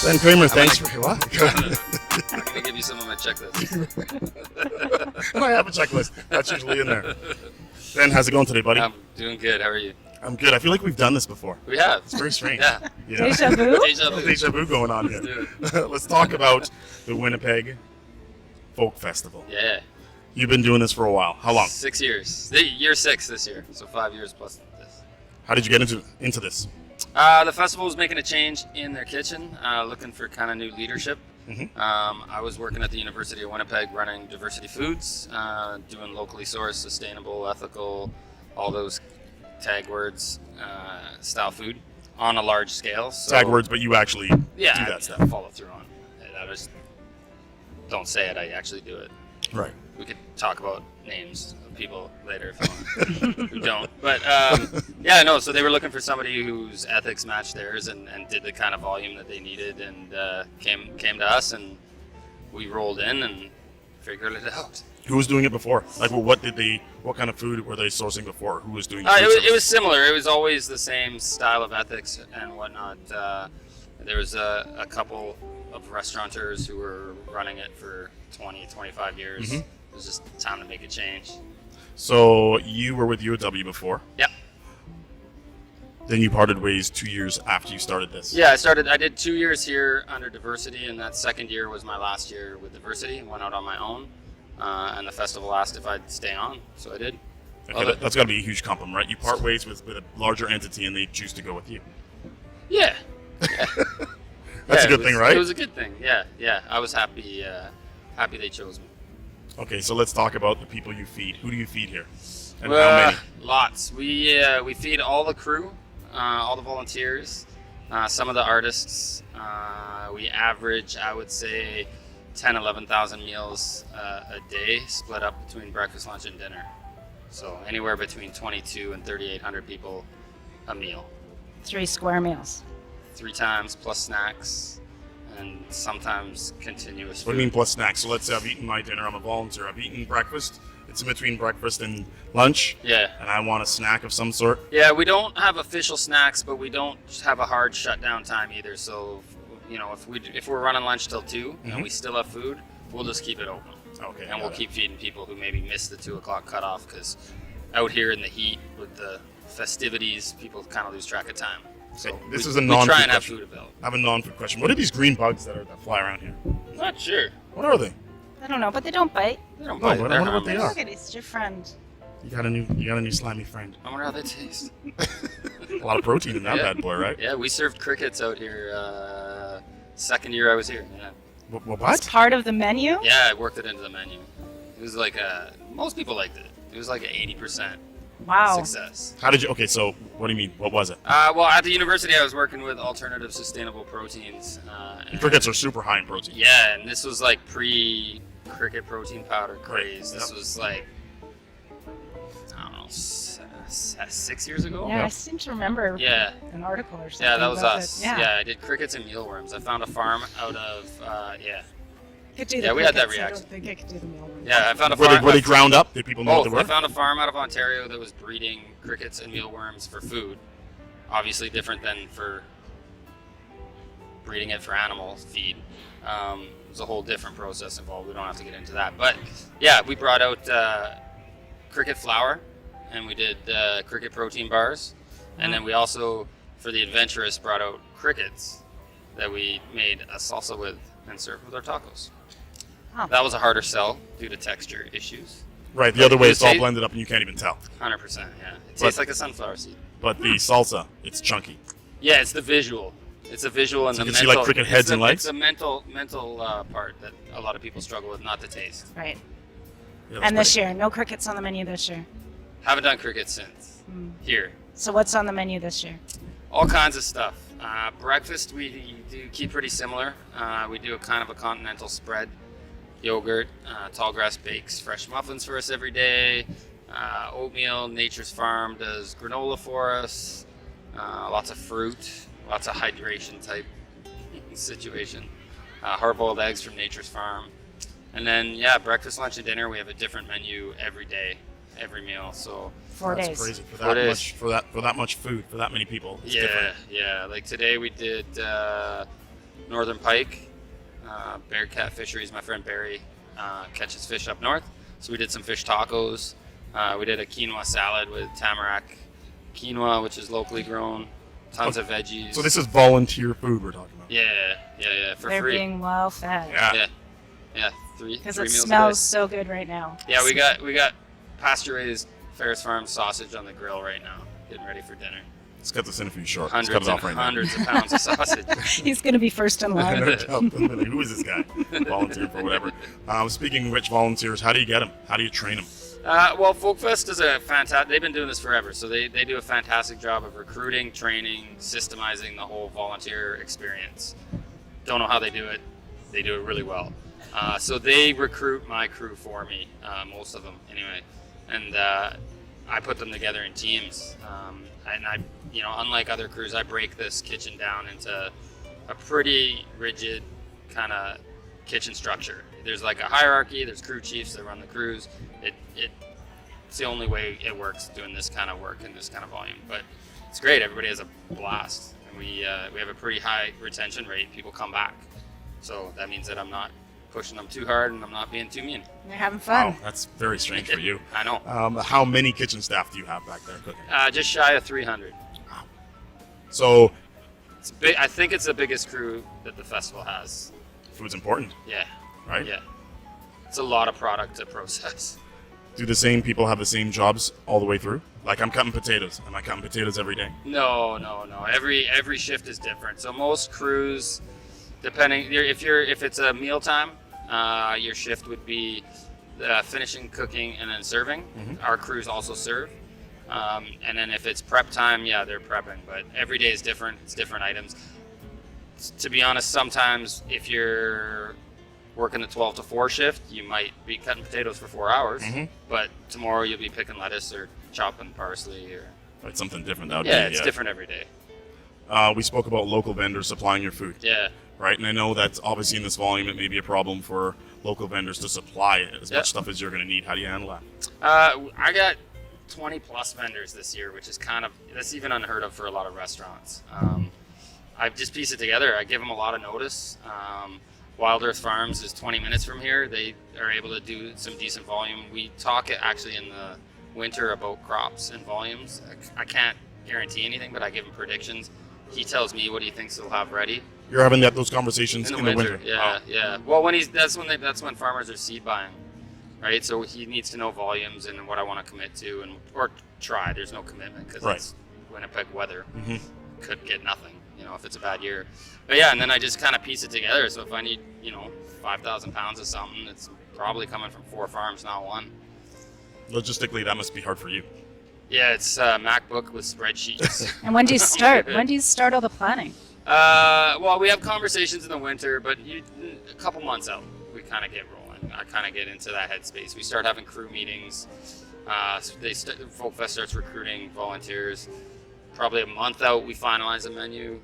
Ben Kramer, thanks for what? I'm gonna give you some of my checklist. I have a checklist. That's usually in there. Ben, how's it going today, buddy? I'm doing good. How are you? I'm good. I feel like we've done this before. We have. It's very strange. Yeah. Deja vu? Deja vu. Deja vu going on Let's here. do Let's talk about the Winnipeg Folk Festival. Yeah. You've been doing this for a while. How long? 6 years. Year 6 this year. So 5 years plus this. How did you get into this? The festival was making a change in their kitchen, looking for kind of new leadership. I was working at the University of Winnipeg running diversity foods, doing locally sourced, sustainable, ethical, all those tag words, style food on a large scale. So, Tag words, but you actually do yeah, that stuff. follow through on it. I just don't say it, I actually do it. Right. We could talk about names of people later if you want, who don't. But yeah, no. So they were looking for somebody whose ethics matched theirs and did the kind of volume that they needed, and came to us, and we rolled in and figured it out. Who was doing it before? Like, well, what kind of food were they sourcing before? Who was doing it? It was similar. It was always the same style of ethics and whatnot. There was a couple of restaurateurs who were running it for 20, 25 years. It was just time to make a change. So you were with UW before? Yep. Then you parted ways 2 years after you started this? Yeah, I did 2 years here under diversity, and that second year was my last year with diversity. Went out on my own, and the festival asked if I'd stay on, so I did. Okay, that's got to be a huge compliment, right? You part ways with a larger entity, and they choose to go with you. Yeah. That's a good thing, right? It was a good thing. Yeah. I was happy. Happy they chose me. Okay, so let's talk about the people you feed. Who do you feed here, and how many? Lots. We feed all the crew, all the volunteers, some of the artists. We average, I would say, 10, 11,000 meals a day, split up between breakfast, lunch, and dinner. So anywhere between 22 and 3,800 people a meal. 3 square meals. 3 times plus snacks, and sometimes continuous food. What do you mean plus snacks? So let's say I've eaten my dinner. I'm a volunteer. I've eaten breakfast. It's in between breakfast and lunch. Yeah. And I want a snack of some sort. Yeah, we don't have official snacks, but we don't have a hard shutdown time either. So, if we're running lunch till 2 and we still have food, we'll just keep it open. Okay. And we'll keep feeding people who maybe missed the 2 o'clock cutoff, because out here in the heat with the festivities, people kind of lose track of time. So this we, is a we non-food try and have question. food available. I have a non-food question. What are these green bugs that fly around here? Not sure. What are they? I don't know, but they don't bite. They don't No, bite. but I They're wonder what they harmless. are. Look at it, it's your friend. You got a new slimy friend. I wonder how they taste. A lot of protein in that Yeah. bad boy, right? Yeah, we served crickets out here. Second year I was here. Yeah. What? It's part of the menu? Yeah, I worked it into the menu. It was like most people liked it. It was like an 80% Wow. success. How did you? Okay, so what do you mean? What was it? Well, at the university, I was working with alternative sustainable proteins. And Crickets are super high in protein. Yeah, and this was like pre-cricket protein powder craze. Right, This was like, I don't know, 6 years ago? Yeah, I seem to remember Yeah. an article or something. Yeah, that was about us. it. Yeah. I did crickets and mealworms. I found a farm out of, Could do the Yeah, we had that crickets, reaction. I don't think I could do the mealworms. Yeah, I found a Were farm. they ground up? Did people know what Both. they I were? found a farm out of Ontario that was breeding crickets and mealworms for food. Obviously different than for breeding it for animal feed. There's a whole different process involved. We don't have to get into that. But yeah, we brought out cricket flour, and we did cricket protein bars. And then we also, for the adventurous, brought out crickets that we made a salsa with and served with our tacos. Huh. That was a harder sell due to texture issues. Right. The other way, it's all Taste- blended up, and you can't even tell. 100%, yeah. It But- tastes like a sunflower seed. But the salsa, it's chunky. Yeah, it's the visual. It's a visual and So the you can see, mental. like, cricket heads and legs? It's the mental part that a lot of people struggle with, not the taste. Right. Yeah, And that's this year, no crickets on the menu this year. Haven't done cricket since. Here. So what's on the menu this year? All kinds of stuff. Breakfast we do keep pretty similar. We do a kind of a continental spread. Yogurt, Tallgrass bakes fresh muffins for us every day. Oatmeal, Nature's Farm does granola for us. Lots of fruit, lots of hydration type situation. Hard-boiled eggs from Nature's Farm. And then, breakfast, lunch, and dinner, we have a different menu every day, every meal. So 4 That's days. crazy for 4 that days. much for that much food for that many people. It's yeah, different. yeah. Like today we did northern pike. Bearcat fisheries, my friend Barry catches fish up north. So we did some fish tacos. We did a quinoa salad with tamarack quinoa, which is locally grown. Tons of veggies. So this is volunteer food we're talking about. Yeah, for They're free. being well fed. Yeah, three Because meals it a day. smells so good right now. Yeah, we got pasture-raised Ferris Farm sausage on the grill right now, getting ready for dinner. Let's cut this interview short. Let's cut Hundreds it and off right hundreds of pounds of sausage. He's going to be first in now. line. Who is this guy? Volunteer for whatever. Speaking of which volunteers, how do you get them? How do you train them? Well, Folkfest does a fantastic. They've been doing this forever, so they do a fantastic job of recruiting, training, systemizing the whole volunteer experience. Don't know how they do it. They do it really well. So they recruit my crew for me, most of them anyway, and I put them together in teams. And I, unlike other crews, I break this kitchen down into a pretty rigid kind of kitchen structure. There's like a hierarchy. There's crew chiefs that run the crews. It's the only way it works doing this kind of work in this kind of volume. But it's great. Everybody has a blast, and we have a pretty high retention rate. People come back, so that means that I'm not pushing them too hard and I'm not being too mean. They're having fun. Wow, that's very strange for you. I know. How many kitchen staff do you have back there cooking? Just shy of 300. So It's big. I think it's the biggest crew that the festival has. food's important, Yeah, right? yeah. It's a lot of product to process. Do the same people have the same jobs all the way through? Like I'm cutting potatoes. Am I cutting potatoes every day? No. Every shift is different. So most crews, depending if it's a mealtime, your shift would be finishing cooking and then serving. Mhm. Our crews also serve. And then if it's prep time, yeah, they're prepping. But every day is different. It's different items. To be honest, sometimes if you're working the 12 to 4 shift, you might be cutting potatoes for 4 hours. Mhm. But tomorrow you'll be picking lettuce or chopping parsley or Right, something different that yeah, day. it's different every day. We spoke about local vendors supplying your food, Yeah. right? And I know that obviously in this volume it may be a problem for local vendors to supply as Yeah. much stuff as you're going to need. How do you handle that? I got 20 plus vendors this year, which is that's even unheard of for a lot of restaurants. I just piece it together. I give them a lot of notice. Wild Earth Farms is 20 minutes from here. They are able to do some decent volume. We talk actually in the winter about crops and volumes. I can't guarantee anything, but I give him predictions. He tells me what he thinks he'll have ready You're having those conversations in the winter. Yeah, Wow. yeah. Well, that's when farmers are seed buying, right? So he needs to know volumes and what I want to commit to, or try. There's no commitment because Right. it's Winnipeg weather. Mhm. Could get nothing, if it's a bad year. But yeah, and then I just kind of piece it together. So if I need, 5,000 pounds of something, it's probably coming from 4 farms, not one. Logistically, that must be hard for you. Yeah, it's MacBook with spreadsheets. And when do you start? When do you start all the planning? Well, we have conversations in the winter, but a couple months out, we kind of get rolling. I kind of get into that headspace. We start having crew meetings. Folkfest starts recruiting volunteers. Probably a month out, we finalize a menu,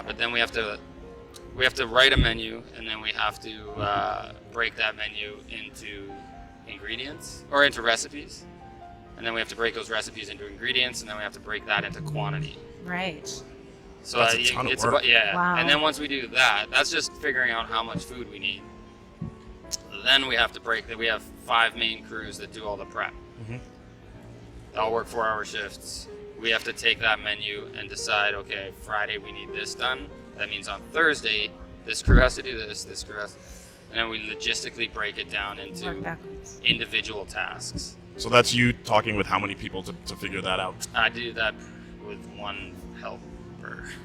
but then we have to write a menu, and then we have to break that menu into ingredients or into recipes, and then we have to break those recipes into ingredients, and then we have to break that into quantity. Right. So That's a ton of it's work. Wow. And then once we do that, that's just figuring out how much food we need. Then we have to break that. We have 5 main crews that do all the prep. Mhm. They all work 4-hour shifts. We have to take that menu and decide, okay, Friday we need this done. That means on Thursday, this crew has to do this, this crew has to, and then we logistically break it down Work into backwards. individual tasks. So that's you talking with how many people to figure that out. I do that with one helper.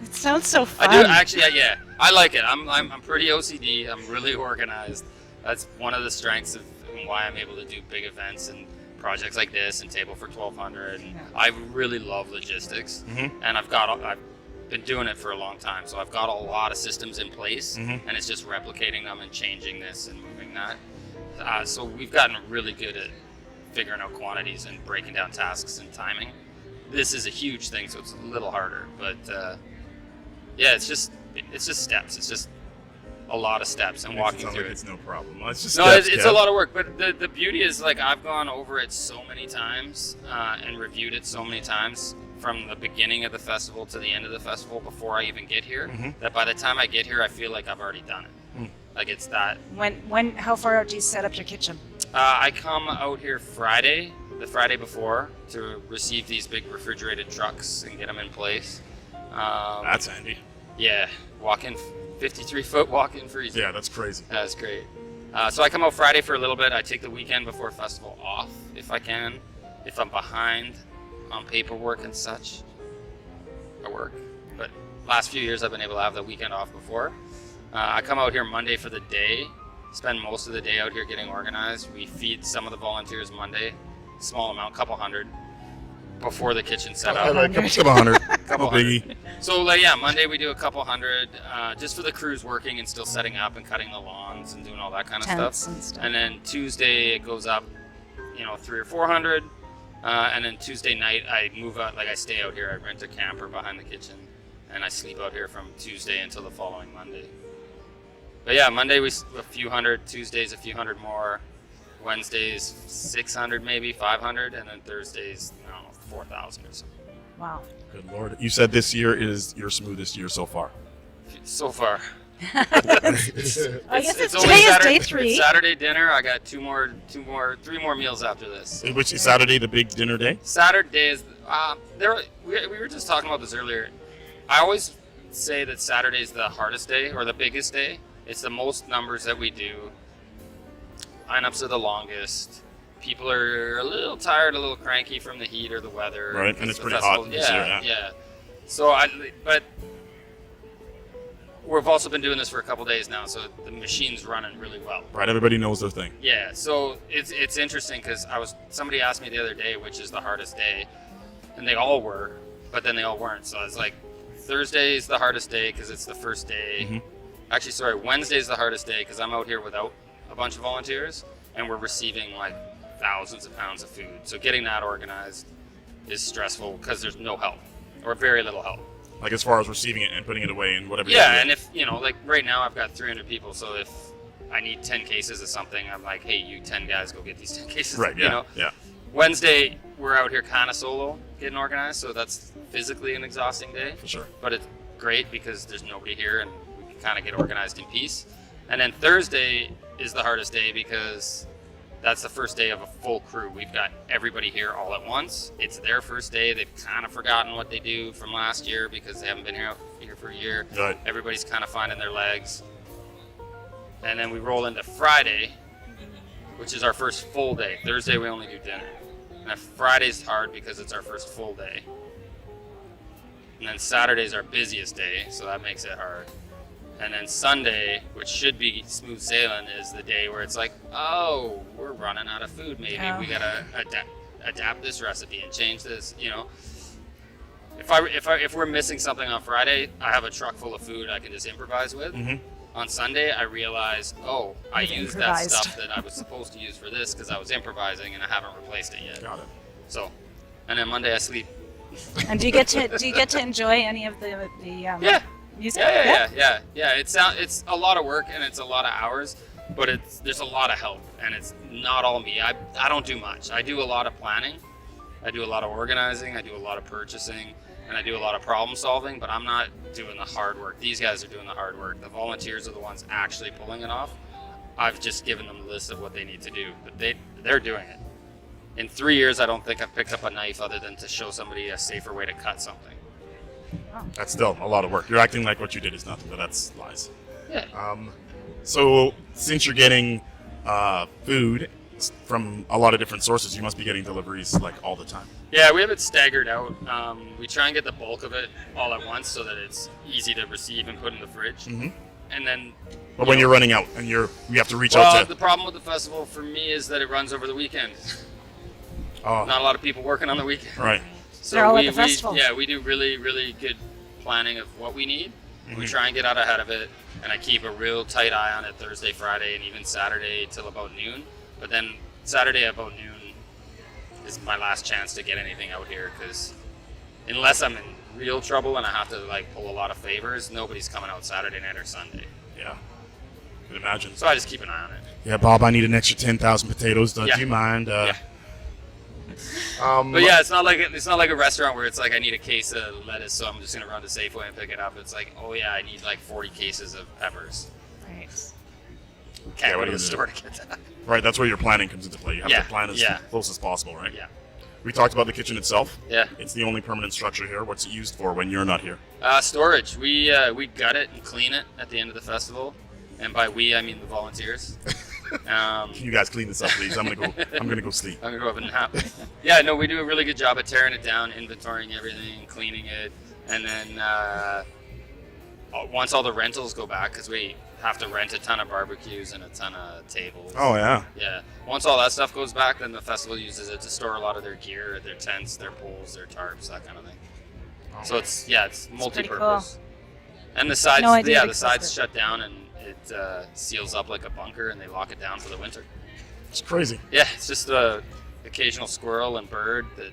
It sounds so fun. I do actually. Yeah, I like it. I'm pretty OCD. I'm really organized. That's one of the strengths of why I'm able to do big events and projects like this and Table for 1200. And Yeah. I really love logistics, Mhm. and I've been doing it for a long time, so I've got a lot of systems in place, Mhm. and it's just replicating them and changing this and moving that. So we've gotten really good at figuring out quantities and breaking down tasks and timing. This is a huge thing, so it's a little harder, but yeah, it's just steps. It's just a lot of steps and walking Sounds through like it. it's no problem. Well, it's just No, steps, it's Kev. a lot of work, but the beauty is like I've gone over it so many times and reviewed it so many times from the beginning of the festival to the end of the festival before I even get here. Mhm. That by the time I get here, I feel like I've already done it. Mm. Like it's that. How far out do you set up your kitchen? I come out here the Friday before, to receive these big refrigerated trucks and get them in place. That's handy. Yeah, 53-foot walk-in freezer. Yeah, that's crazy. That's great. So I come out Friday for a little bit. I take the weekend before festival off if I can. If I'm behind on paperwork and such, I work. But last few years I've been able to have the weekend off before. I come out here Monday for the day, spend most of the day out here getting organized. We feed some of the volunteers Monday, small amount, couple hundred, before the kitchen set up. Like a couple hundred. Couple No biggie. hundred. So Monday we do a couple hundred, just for the crews working and still setting up and cutting the lawns and doing all that kind of Tents stuff. and stuff. And then Tuesday it goes up, 300 or 400. And then Tuesday night I move out, I stay out here. I rent a camper behind the kitchen, and I sleep out here from Tuesday until the following Monday. But yeah, Monday a few hundred, Tuesdays a few hundred more, Wednesdays 600 maybe, 500, and then Thursdays 4,000 or something. Wow. Good Lord. You said this year is your smoothest year so far. So far. I guess it's only today is Saturday, day 3. It's Saturday dinner. I got three more meals after this. Which is Saturday, the big dinner day? Saturday is we were just talking about this earlier. I always say that Saturday is the hardest day or the biggest day. It's the most numbers that we do. Lineups are the longest. People are a little tired, a little cranky from the heat or the weather. Right, and it's The pretty festival- hot this year, yeah. Yeah. So but we've also been doing this for a couple days now, so the machine's running really well. Right, everybody knows their thing. Yeah, so it's interesting because somebody asked me the other day which is the hardest day, and they all were, but then they all weren't. So I was like, Thursday is the hardest day because it's the first day. Mhm. Actually, sorry, Wednesday is the hardest day because I'm out here without a bunch of volunteers, and we're receiving thousands of pounds of food. So getting that organized is stressful because there's no help or very little help. Like as far as receiving it and putting it away and whatever. Yeah, you and if, right now I've got 300 people, so if I need 10 cases of something, I'm like, hey, you 10 guys go get these 10 cases. Right, yeah, yeah. Wednesday, we're out here kind of solo getting organized, so that's physically an exhausting day. For sure. But it's great because there's nobody here and we can kind of get organized in peace. And then Thursday is the hardest day because that's the first day of a full crew. We've got everybody here all at once. It's their first day. They've kind of forgotten what they do from last year because they haven't been here for a year. Right. Everybody's kind of finding their legs. And then we roll into Friday, which is our first full day. Thursday we only do dinner. And Friday's hard because it's our first full day. And then Saturday's our busiest day, so that makes it hard. And then Sunday, which should be smooth sailing, is the day where it's like, oh, we're running out of food. Maybe we gotta adapt this recipe and change this. If we're missing something on Friday, I have a truck full of food I can just improvise with. Mhm. On Sunday, I realize, I You've used that improvised. stuff that I was supposed to use for this because I was improvising and I haven't replaced it yet. Got it. So, and then Monday I sleep. And do you get to enjoy any of the Yeah. music? Yeah. It's a lot of work and it's a lot of hours, but there's a lot of help and it's not all me. I don't do much. I do a lot of planning, I do a lot of organizing, I do a lot of purchasing, and I do a lot of problem solving. But I'm not doing the hard work. These guys are doing the hard work. The volunteers are the ones actually pulling it off. I've just given them a list of what they need to do, but they're doing it. In 3 years, I don't think I've picked up a knife other than to show somebody a safer way to cut something. That's still a lot of work. You're acting like what you did is nothing, but that's lies. Yeah. So since you're getting food from a lot of different sources, you must be getting deliveries all the time. Yeah, we have it staggered out. We try and get the bulk of it all at once so that it's easy to receive and put in the fridge. Mhm. And then, But when you're running out and you have to reach well, out to. the problem with the festival for me is that it runs over the weekend. Oh, Not a lot of people working on the weekend. right. So They're all at the festival. we do really, really good planning of what we need. We Mhm. try and get out ahead of it, and I keep a real tight eye on it Thursday, Friday, and even Saturday till about noon. But then Saturday about noon is my last chance to get anything out here because unless I'm in real trouble and I have to pull a lot of favors, nobody's coming out Saturday night or Sunday. Yeah. Could imagine. So I just keep an eye on it. Yeah, Bob, I need an extra 10,000 potatoes. Do Yeah. you mind? Yeah. But yeah, it's not like a restaurant where it's like I need a case of lettuce, so I'm just gonna run to Safeway and pick it up. It's like, oh yeah, I need like 40 cases of peppers. Right. Can't what go are to you the gonna store to get that. Right, that's where your planning comes into play. You have Yeah, to plan as yeah. close as possible, right? Yeah. We talked about the kitchen itself. Yeah. It's the only permanent structure here. What's it used for when you're not here? Storage. We gut it and clean it at the end of the festival, and by we I mean the volunteers. Can you guys clean this up, please? I'm gonna go sleep. I'm gonna go up and nap. Yeah, no, we do a really good job at tearing it down, inventorying everything, cleaning it, and then once all the rentals go back, because we have to rent a ton of barbecues and a ton of tables. Oh yeah. Yeah. Once all that stuff goes back, then the festival uses it to store a lot of their gear, their tents, their poles, their tarps, that kind of thing. So it's pretty multi-purpose. And the sides, No idea the it sides existed. shut down and it seals up like a bunker, and they lock it down for the winter. It's crazy. Yeah, it's just a occasional squirrel and bird that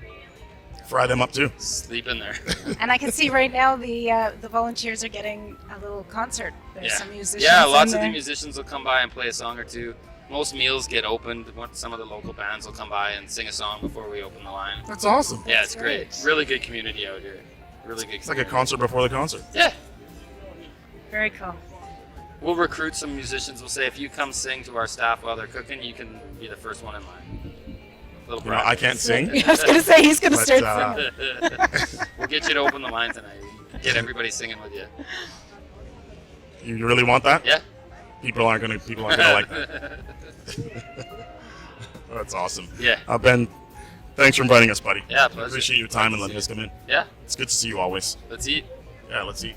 Fry them up too. sleep in there. And I can see right now the volunteers are getting a little concert. There's Yeah. some musicians. Yeah, in lots of the there. musicians will come by and play a song or two. Most meals get opened. Some of the local bands will come by and sing a song before we open the line. That's awesome. Yeah, it's That's great. great. Really good community out here. Really good. It's like a concert before the concert. Yeah. Very cool. We'll recruit some musicians. We'll say, if you come sing to our staff while they're cooking, you can be the first one in line. Little You know, I can't sing. I was gonna say he's gonna But, start singing. We'll get you to open the line tonight. Get everybody singing with you. You really want that? Yeah. People aren't gonna like that. That's awesome. Yeah. Ben, thanks for inviting us, buddy. Yeah, I pleasure. appreciate your time and letting us come in. Yeah. It's good to see you always. Let's eat. Yeah, let's eat.